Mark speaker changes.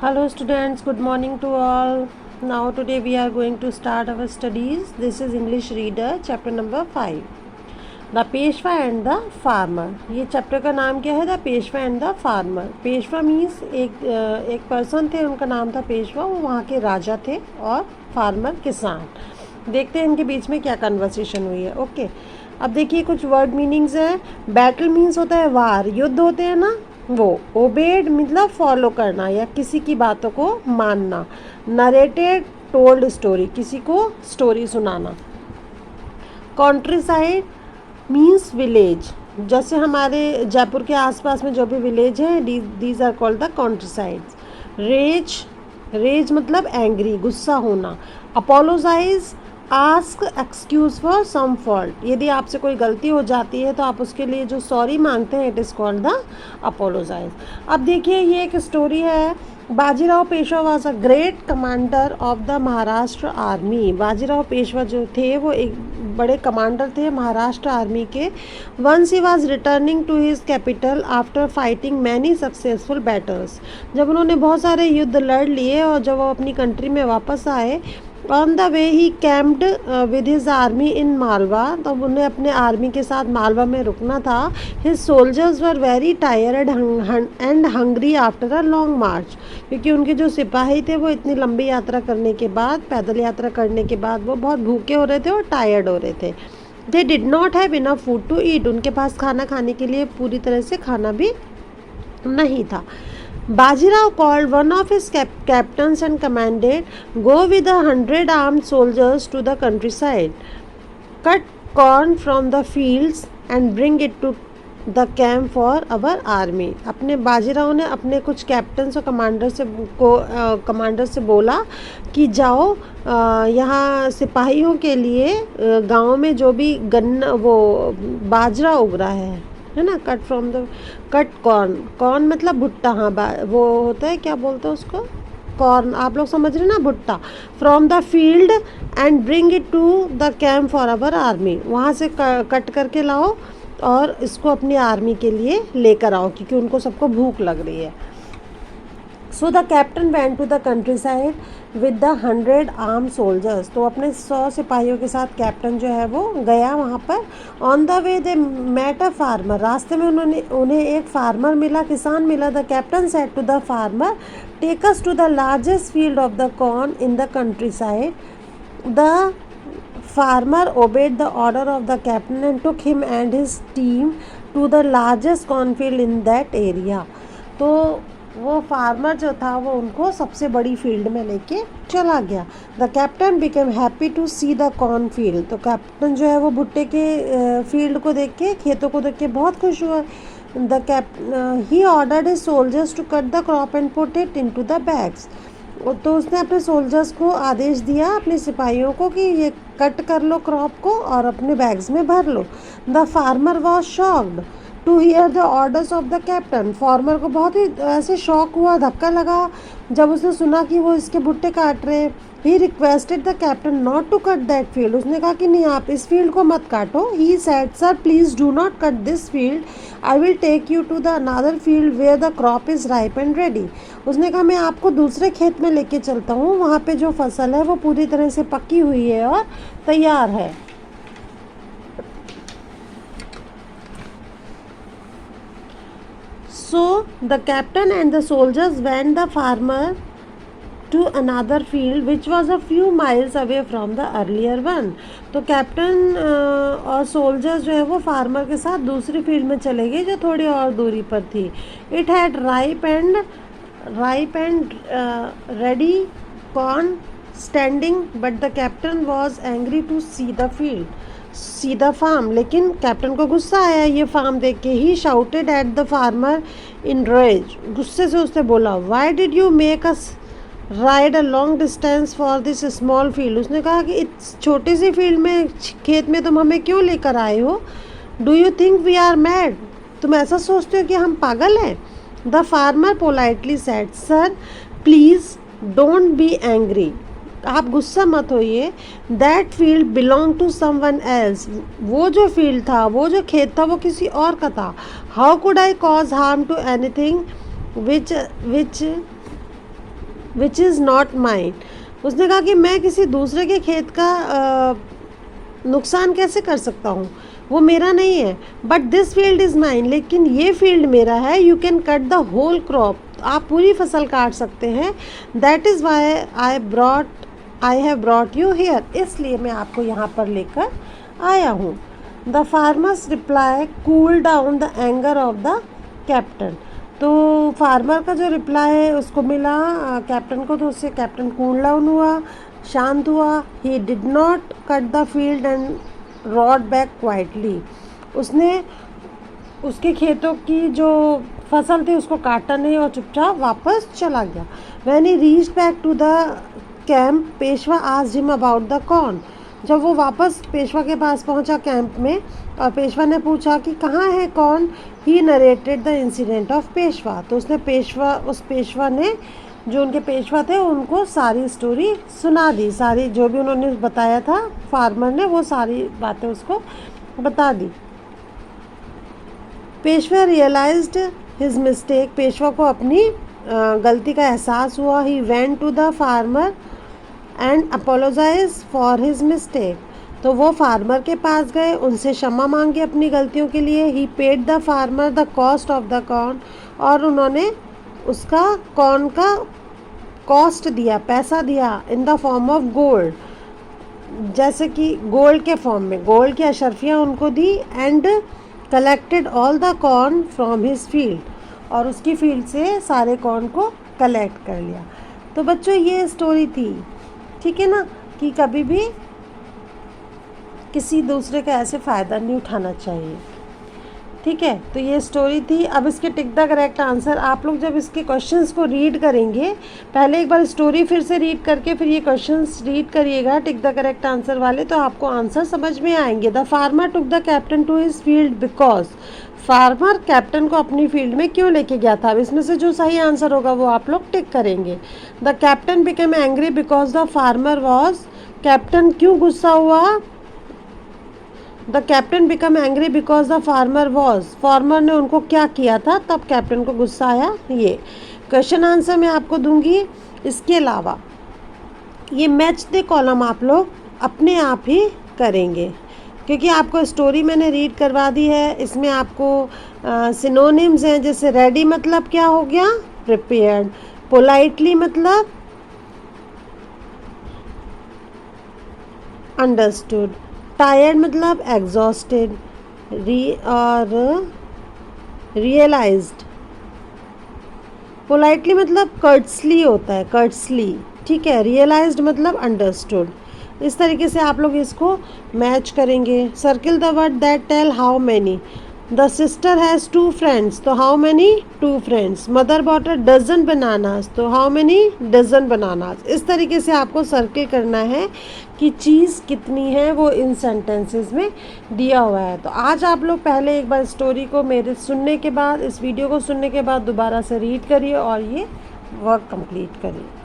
Speaker 1: Hello students, good morning to all. Now today we are going to start our studies. This is English Reader chapter number 5. The Peshwa and the farmer. ये chapter का नाम क्या है? The Peshwa and the farmer. Peshwa means एक person थे, उनका नाम था पेशवा. वो वहाँ के राजा थे और फार्मर किसान. देखते हैं इनके बीच में क्या कन्वर्सेशन हुई है. ओके अब देखिए कुछ वर्ड मीनिंग्स है. बैटल मीन्स होता है वार, युद्ध होते हैं ना वो. ओबेड मतलब फॉलो करना या किसी की बातों को मानना. नरेटेड टोल्ड स्टोरी, किसी को स्टोरी सुनाना. कंट्री साइड मीन्स विलेज, जैसे हमारे जयपुर के आसपास में जो भी विलेज हैं these are called the countrysides. Rage मतलब एंग्री, गुस्सा होना. Apologise ask excuse for some fault, यदि आपसे कोई गलती हो जाती है तो आप उसके लिए जो सॉरी मांगते हैं it is called the apologise. अब देखिए ये एक स्टोरी है. Bajirao Peshwa was a great commander of the Maharashtra army. Bajirao Peshwa जो थे वो एक बड़े कमांडर थे महाराष्ट्र आर्मी के. Once he was returning to his capital after fighting many successful battles. जब उन्होंने बहुत सारे युद्ध लड़ लिए और जब वो अपनी कंट्री में वापस आए, on the way he camped with his army in Malwa, तो उन्हें अपने आर्मी के साथ मालवा में रुकना था. His soldiers were very tired and hungry after a long march, क्योंकि उनके जो सिपाही थे वो इतनी लंबी यात्रा करने के बाद, पैदल यात्रा करने के बाद वो बहुत भूखे हो रहे थे और टायर्ड हो रहे थे. They did not have enough food to eat, उनके पास खाना खाने के लिए पूरी तरह से खाना भी नहीं था. Bajirao called one of his captains and commanded, "Go with 100 armed soldiers to the countryside, cut corn from the fields and bring it to the camp for our army." अपने बाजीराव ने अपने कुछ कैप्टन्स और कमांडर से बोला कि जाओ यहाँ सिपाहियों के लिए गांव में जो भी गन्ना वो बाजरा उग रहा है ना. कट कॉर्न मतलब भुट्टा. हाँ वो होता है, क्या बोलते हैं उसको, कॉर्न. आप लोग समझ रहे ना, भुट्टा. From the field and bring it to the camp for our army, वहाँ से कट करके लाओ और इसको अपनी आर्मी के लिए लेकर आओ क्योंकि उनको सबको भूख लग रही है. So the captain went to the countryside with the 100 arm soldiers. तो अपने 100 सिपाहियों के साथ कैप्टन जो है वो गया वहाँ पर. On the way they met a farmer, रास्ते में उन्हें एक फार्मर मिला, किसान मिला. The captain said to the farmer, take us to the largest field of the corn in the countryside. The farmer obeyed the order of the captain and took him and his team to the largest cornfield in that area. तो वो farmer जो था वो उनको सबसे बड़ी field में लेके चला गया. The captain became happy to see the corn field. तो कैप्टन जो है वो भुट्टे के फील्ड को देख के, खेतों को देख के बहुत खुश हुआ. He ordered his soldiers to cut the crop and put it into the bags. तो उसने अपने सोल्जर्स को आदेश दिया, अपने सिपाहियों को, कि ये कट कर लो क्रॉप को और अपने बैग्स में भर लो. The farmer was shocked to hear the orders of the captain. Farmer को बहुत ही ऐसे शौक हुआ, धक्का लगा जब उसने सुना कि वो इसके भुट्टे काट रहे. He requested the captain not to cut that field. उसने कहा कि नहीं, आप इस फील्ड को मत काटो. He said, sir please do not cut this field, I will take you to the another field where the crop is ripe and ready. उसने कहा मैं आपको दूसरे खेत में लेके चलता हूँ, वहाँ पे जो फसल है वो पूरी तरह से पकी हुई है और तैयार है. So the captain and the soldiers went the farmer to another field which was a few miles away from the earlier one. तो कैप्टन और सोल्जर्स जो है वो फार्मर के साथ दूसरी फील्ड में चले गए जो थोड़ी और दूरी पर थी. It had ripe and ready corn standing but the captain was angry to see the farm. लेकिन कैप्टन को गुस्सा आया ये फार्म देख के. He shouted at the farmer in rage. गुस्से से उसने बोला, why did you make us ride a long distance for this small field. उसने कहा कि इस छोटी सी फील्ड में, खेत में तुम हमें क्यों लेकर आए हो. Do you think we are mad, तुम ऐसा सोचते हो कि हम पागल हैं. The farmer politely said, sir please don't be angry, आप गुस्सा मत होइए. That field belong to someone else. वो जो फील्ड था, वो जो खेत था वो किसी और का था. How could I cause harm to anything which which is not mine. उसने कहा कि मैं किसी दूसरे के खेत का नुकसान कैसे कर सकता हूँ, वो मेरा नहीं है। But this field is mine, लेकिन ये फील्ड मेरा है। You can cut the whole crop, आप पूरी फसल काट सकते हैं। That is why I have brought you here, इसलिए मैं आपको यहाँ पर लेकर आया हूँ। The farmers reply cool down the anger of the captain. तो फार्मर का जो रिप्लाई है उसको मिला कैप्टन को, तो उससे कैप्टन कूल डाउन हुआ, शांत हुआ। He did not cut the field and rod back quietly. उसने उसके खेतों की जो फसल थी उसको काटा नहीं और चुपचाप वापस चला गया। When he reached back to the camp, Peshwa asked him about the corn. जब वो वापस पेशवा के पास पहुंचा कैंप में और पेशवा ने पूछा कि कहाँ है corn, he narrated the incident of Peshwa. तो उसने उस पेशवा ने, जो उनके पेशवा थे, उनको सारी स्टोरी सुना दी। सारी जो भी उन्होंने बताया था फार्मर ने, वो सारी बातें उसको बता दी। Peshwa realised his mistake, Peshwa को अपनी गलती का एहसास हुआ। He went to the farmer and apologize for his mistake. तो वो फार्मर के पास गए, उनसे क्षमा मांगी अपनी गलतियों के लिए। He paid the farmer the cost of the corn, और उन्होंने उसका कॉर्न का कॉस्ट दिया, पैसा दिया, in the form of gold, जैसे कि गोल्ड के फॉर्म में, गोल्ड की अशर्फियाँ उनको दी। And collected all the corn from his field, और उसकी फील्ड से सारे कॉर्न को कलेक्ट कर लिया। तो बच्चों ये स्टोरी थी, ठीक है ना, कि कभी भी किसी दूसरे का ऐसे फ़ायदा नहीं उठाना चाहिए, ठीक है। तो ये स्टोरी थी। अब इसके टिक द करेक्ट आंसर, आप लोग जब इसके क्वेश्चंस को रीड करेंगे, पहले एक बार स्टोरी फिर से रीड करके फिर ये क्वेश्चंस रीड करिएगा टिक द करेक्ट आंसर वाले, तो आपको आंसर समझ में आएंगे। The farmer took the captain to his field because, farmer captain को अपनी फील्ड में क्यों लेके गया था। अब इसमें से जो सही आंसर होगा वो आप लोग टिक करेंगे। The captain became angry because the farmer was, captain क्यों गुस्सा हुआ। The captain become angry because the farmer was, farmer ने उनको क्या किया था तब कैप्टन को गुस्सा आया। ये क्वेश्चन आंसर मैं आपको दूंगी। इसके अलावा ये मैच द कॉलम आप लोग अपने आप ही करेंगे, क्योंकि आपको स्टोरी मैंने रीड करवा दी है। इसमें आपको सिनोनिम्स हैं, जैसे रेडी मतलब क्या हो गया, प्रिपेयर्ड। पोलाइटली मतलब अंडरस्टूड। टायर्ड मतलब एग्जॉस्टेड और रियलाइज्ड। पोलाइटली मतलब कर्ट्सली होता है, कर्ट्सली, ठीक है। रियलाइज्ड मतलब अंडरस्टूड। इस तरीके से आप लोग इसको मैच करेंगे। Circle the word that tell how many. The sister has 2 friends, तो how many, 2 friends. Mother bought a dozen bananas, तो हाउ मैनी डजन बनानास। इस तरीके से आपको सर्किल करना है कि चीज़ कितनी है, वो इन सेंटेंसेस में दिया हुआ है। तो आज आप लोग पहले एक बार स्टोरी को मेरे सुनने के बाद, इस वीडियो को सुनने के बाद दोबारा से रीड करिए और ये वर्क कंप्लीट करिए।